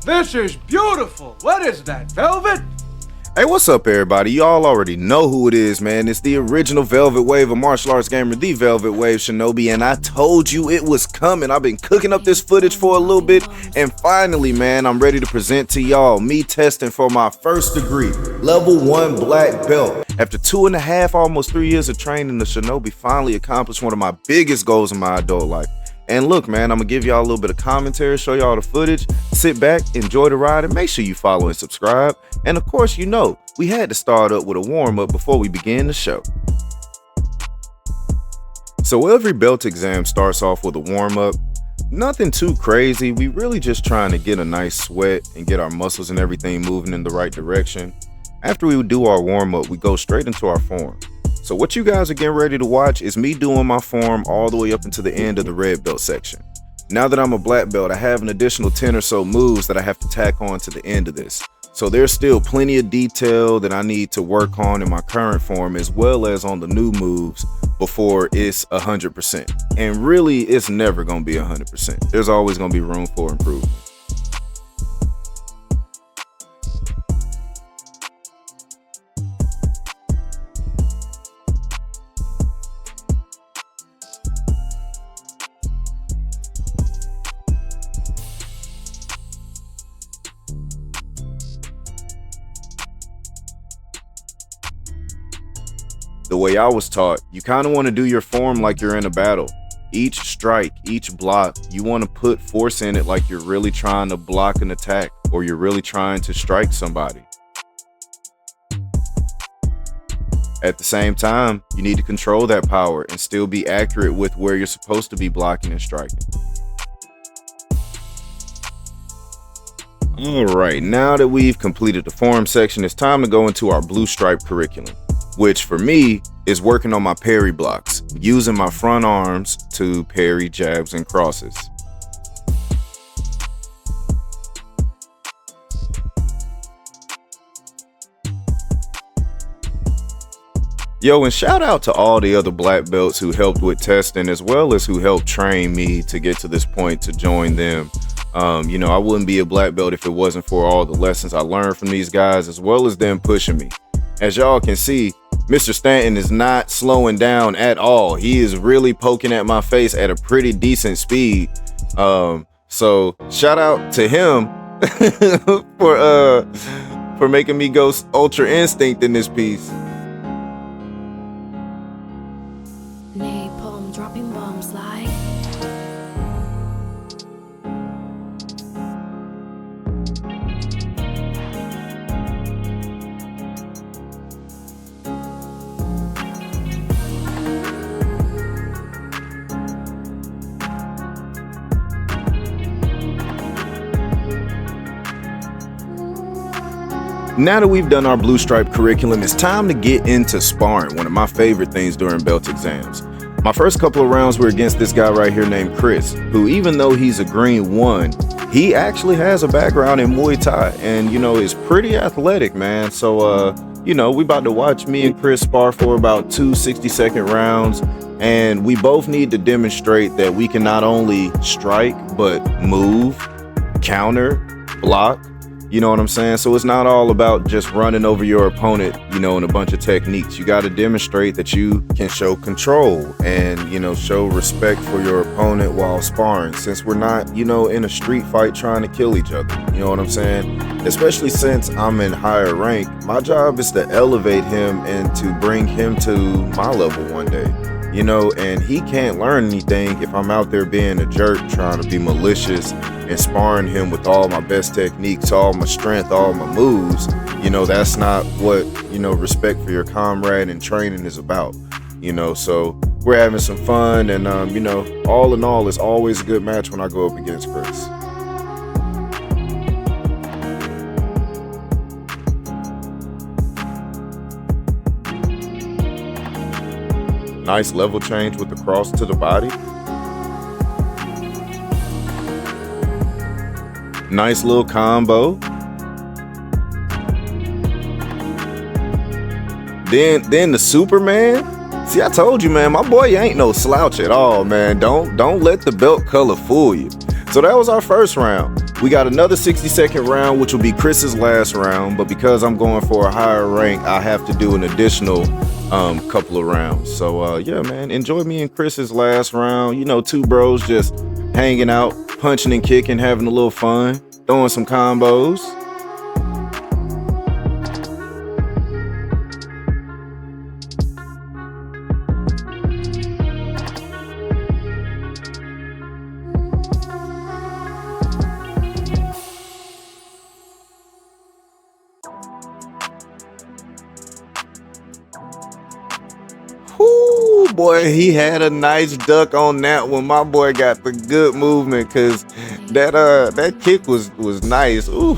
This is beautiful. What is that, Velvet? Hey, what's up, everybody? Y'all already know who it is, man. It's the original Velvet Wave, a martial arts gamer, the Velvet Wave Shinobi, and I told you it was coming. I've been cooking up this footage for a little bit, and finally, man, I'm ready to present to y'all me testing for my first degree, level 1 black belt. After 2.5, almost 3 years of training, the Shinobi finally accomplished one of my biggest goals in my adult life. And look, man, I'm gonna give y'all a little bit of commentary, show y'all the footage, sit back, enjoy the ride, and make sure you follow and subscribe. And of course, you know, we had to start up with a warm-up before we begin the show. So every belt exam starts off with a warm-up. Nothing too crazy. We really just trying to get a nice sweat and get our muscles and everything moving in the right direction. After we do our warm-up, we go straight into our form. So what you guys are getting ready to watch is me doing my form all the way up into the end of the red belt section. Now that I'm a black belt, I have an additional 10 or so moves that I have to tack on to the end of this. So there's still plenty of detail that I need to work on in my current form as well as on the new moves before it's 100%. And really, it's never gonna be 100%. There's always gonna be room for improvement. The way I was taught, you kind of want to do your form like you're in a battle. Each strike, each block, you want to put force in it like you're really trying to block an attack or you're really trying to strike somebody. At the same time, you need to control that power and still be accurate with where you're supposed to be blocking and striking. Alright, now that we've completed the form section, it's time to go into our blue stripe curriculum, which for me is working on my parry blocks, using my front arms to parry jabs and crosses. Yo, and shout out to all the other black belts who helped with testing as well as who helped train me to get to this point to join them. You know, I wouldn't be a black belt if it wasn't for all the lessons I learned from these guys as well as them pushing me. As y'all can see, Mr. Stanton is not slowing down at all. He is really poking at my face at a pretty decent speed. So shout out to him for making me go ultra instinct in this piece. Napalm dropping bombs like Now that we've done our blue stripe curriculum, it's time to get into sparring, one of my favorite things during belt exams. My first couple of rounds were against this guy right here named Chris, who even though he's a green 1, he actually has a background in Muay Thai and, you know, is pretty athletic, man. So, you know, we about to watch me and Chris spar for about 2 60-second rounds, and we both need to demonstrate that we can not only strike, but move, counter, block. You know what I'm saying? So it's not all about just running over your opponent, you know, in a bunch of techniques. You got to demonstrate that you can show control and, you know, show respect for your opponent while sparring, since we're not, you know, in a street fight trying to kill each other. You know what I'm saying? Especially since I'm in higher rank, my job is to elevate him and to bring him to my level one day. You know, and he can't learn anything if I'm out there being a jerk, trying to be malicious and sparring him with all my best techniques, all my strength, all my moves. You know, that's not what, you know, respect for your comrade and training is about. You know, so we're having some fun, and you know, all in all, it's always a good match when I go up against Chris. Nice level change with the cross to the body. Nice little combo. Then the Superman. See, I told you, man, my boy ain't no slouch at all, man. Don't let the belt color fool you. So that was our first round. We got another 60-second round, which will be Chris's last round, but because I'm going for a higher rank, I have to do an additional couple of rounds. So yeah, man, enjoy me and Chris's last round. You know, two bros just hanging out, punching and kicking, having a little fun, throwing some combos. Ooh, boy, he had a nice duck on that one. My boy got the good movement because that kick was nice. Ooh,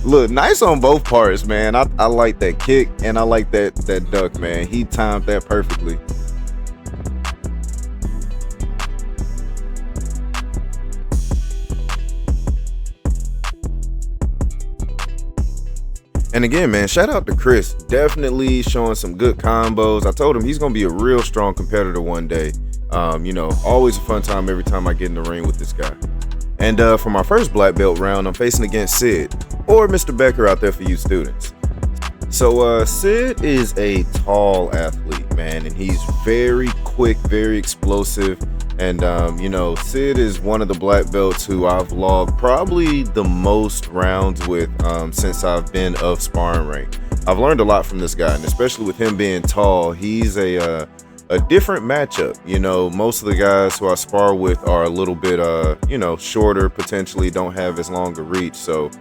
look, nice on both parts, man. I like that kick and I like that duck, man. He timed that perfectly. And again, man, shout out to Chris. Definitely showing some good combos. I told him he's going to be a real strong competitor one day. You know, always a fun time every time I get in the ring with this guy. And for my first black belt round, I'm facing against Sid, or Mr. Becker out there for you students. So Sid is a tall athlete, man, and he's very quick, very explosive. And, you know, Sid is one of the black belts who I've logged probably the most rounds with since I've been of sparring rank. I've learned a lot from this guy, and especially with him being tall, he's a different matchup. You know, most of the guys who I spar with are a little bit, you know, shorter, potentially don't have as long a reach. So,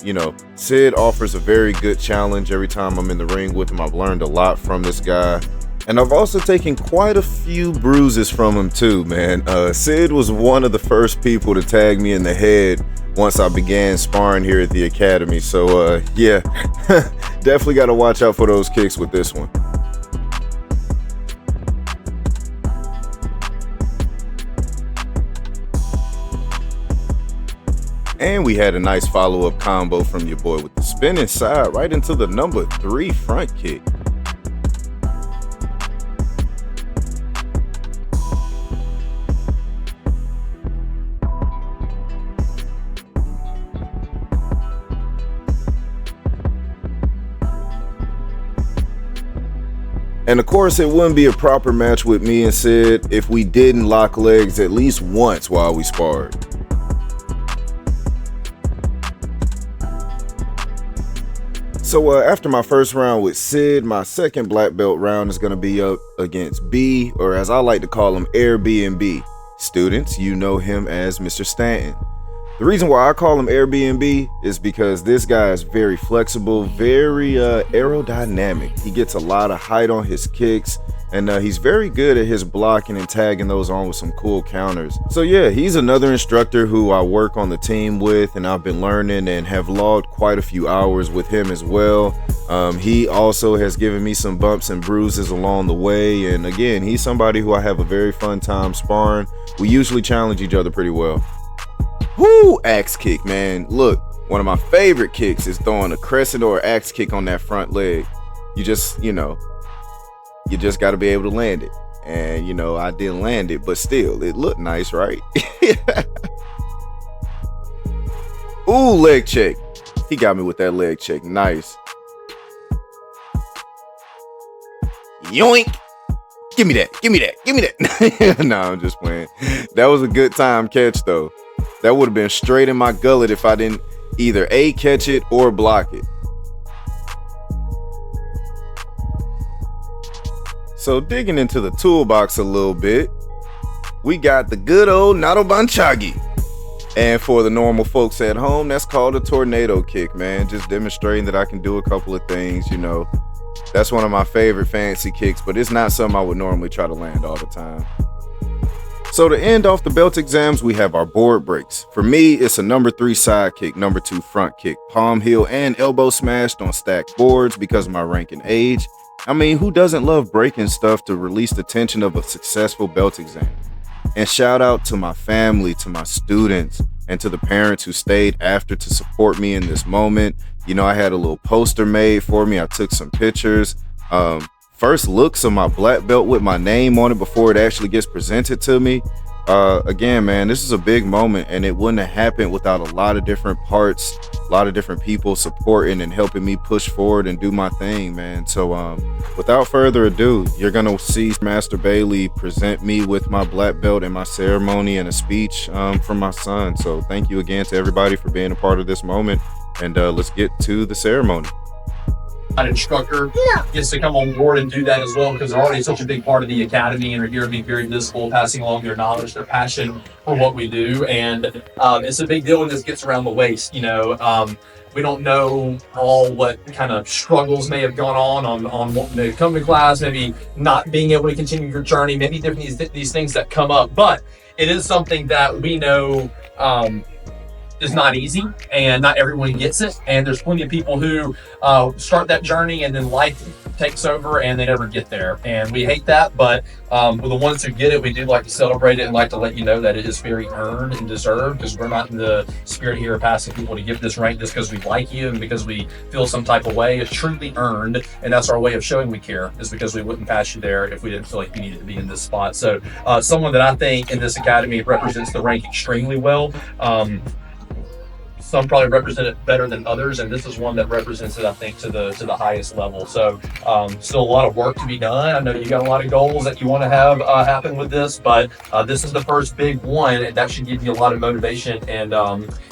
you know, Sid offers a very good challenge every time I'm in the ring with him. I've learned a lot from this guy. And I've also taken quite a few bruises from him too, man. Sid was one of the first people to tag me in the head once I began sparring here at the academy. So yeah, definitely got to watch out for those kicks with this one. And we had a nice follow-up combo from your boy with the spinning side right into the number 3 front kick. And of course, it wouldn't be a proper match with me and Sid if we didn't lock legs at least once while we sparred. So after my first round with Sid, my second black belt round is going to be up against B, or as I like to call him, Airbnb. Students, you know him as Mr. Stanton. The reason why I call him Airbnb is because this guy is very flexible, very aerodynamic. He gets a lot of height on his kicks, and he's very good at his blocking and tagging those on with some cool counters. So yeah, he's another instructor who I work on the team with, and I've been learning and have logged quite a few hours with him as well. He also has given me some bumps and bruises along the way, and again, he's somebody who I have a very fun time sparring. We usually challenge each other pretty well. Whoo, axe kick, man. Look, one of my favorite kicks is throwing a crescent or axe kick on that front leg. You just got to be able to land it. And, you know, I didn't land it, but still, it looked nice, right? Ooh, leg check. He got me with that leg check. Nice. Yoink. Give me that. Give me that. Give me that. No, I'm just playing. That was a good time catch, though. That would have been straight in my gullet if I didn't either A, catch it or block it. So digging into the toolbox a little bit, we got the good old Nadobanchagi. And for the normal folks at home, that's called a tornado kick, man. Just demonstrating that I can do a couple of things, you know. That's one of my favorite fancy kicks, but it's not something I would normally try to land all the time. So to end off the belt exams, we have our board breaks. For me, it's a number 3 side kick, number 2 front kick, palm heel and elbow smashed on stacked boards because of my rank and age. I mean, who doesn't love breaking stuff to release the tension of a successful belt exam? And shout out to my family, to my students, and to the parents who stayed after to support me in this moment. You know, I had a little poster made for me. I took some pictures. First looks of my black belt with my name on it before it actually gets presented to me. Again, man, this is a big moment, and it wouldn't have happened without a lot of different parts, a lot of different people supporting and helping me push forward and do my thing, man. So without further ado, you're gonna see Master Bailey present me with my black belt and my ceremony and a speech from my son. So thank you again to everybody for being a part of this moment, and let's get to the ceremony. An instructor gets to come on board and do that as well, because they're already such a big part of the academy and are here being very visible, passing along their knowledge, their passion for what we do. And it's a big deal when this gets around the waist. You know, we don't know all what kind of struggles may have gone on wanting to come to class, maybe not being able to continue your journey, maybe different these things that come up. But it is something that we know is not easy, and not everyone gets it, and there's plenty of people who start that journey and then life takes over and they never get there, and we hate that. But with the ones who get it, we do like to celebrate it and like to let you know that it is very earned and deserved, because we're not in the spirit here of passing people to give this rank just because we like you and because we feel some type of way. It's truly earned, and that's our way of showing we care, is because we wouldn't pass you there if we didn't feel like you needed to be in this spot. So someone that I think in this academy represents the rank extremely well. Some probably represent it better than others, and this is one that represents it, I think, to the highest level. So still a lot of work to be done. I know you got a lot of goals that you want to have happen with this, but this is the first big one, and that should give you a lot of motivation and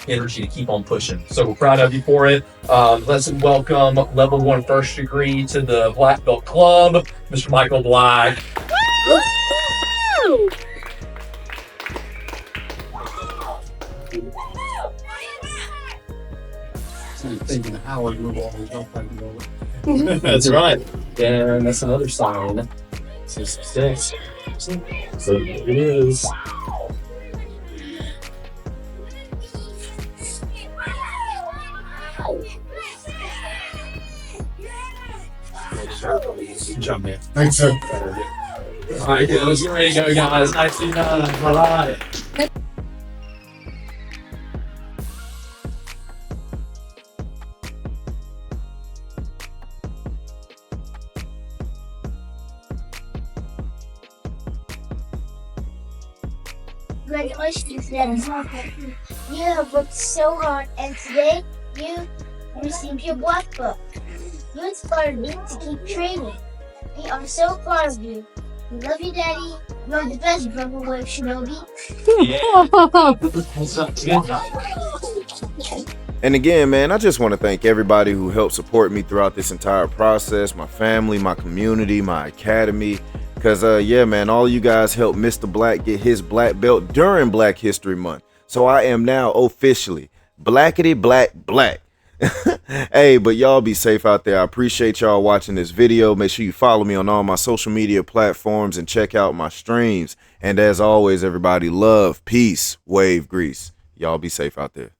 energy to keep on pushing. So we're proud of you for it. Let's welcome level 1 first degree to the Black Belt Club, Mr. Michael Black. Woo! Thinking Howard move all the That's right. And that's another sign. 66. So it is. Jump in. Thanks, sir. All right, let's get ready to go, guys. 99. All right. Congratulations, Dennis. You have worked so hard, and today you received your black belt. You inspired me to keep training. We are so proud of you. We love you, Daddy. You're the best Velvet Wave Shinobi. And again, man, I just want to thank everybody who helped support me throughout this entire process, my family, my community, my academy. Because, yeah, man, all you guys helped Mr. Black get his black belt during Black History Month. So I am now officially blackity black black. Hey, but y'all be safe out there. I appreciate y'all watching this video. Make sure you follow me on all my social media platforms and check out my streams. And as always, everybody, love, peace, wave, grease. Y'all be safe out there.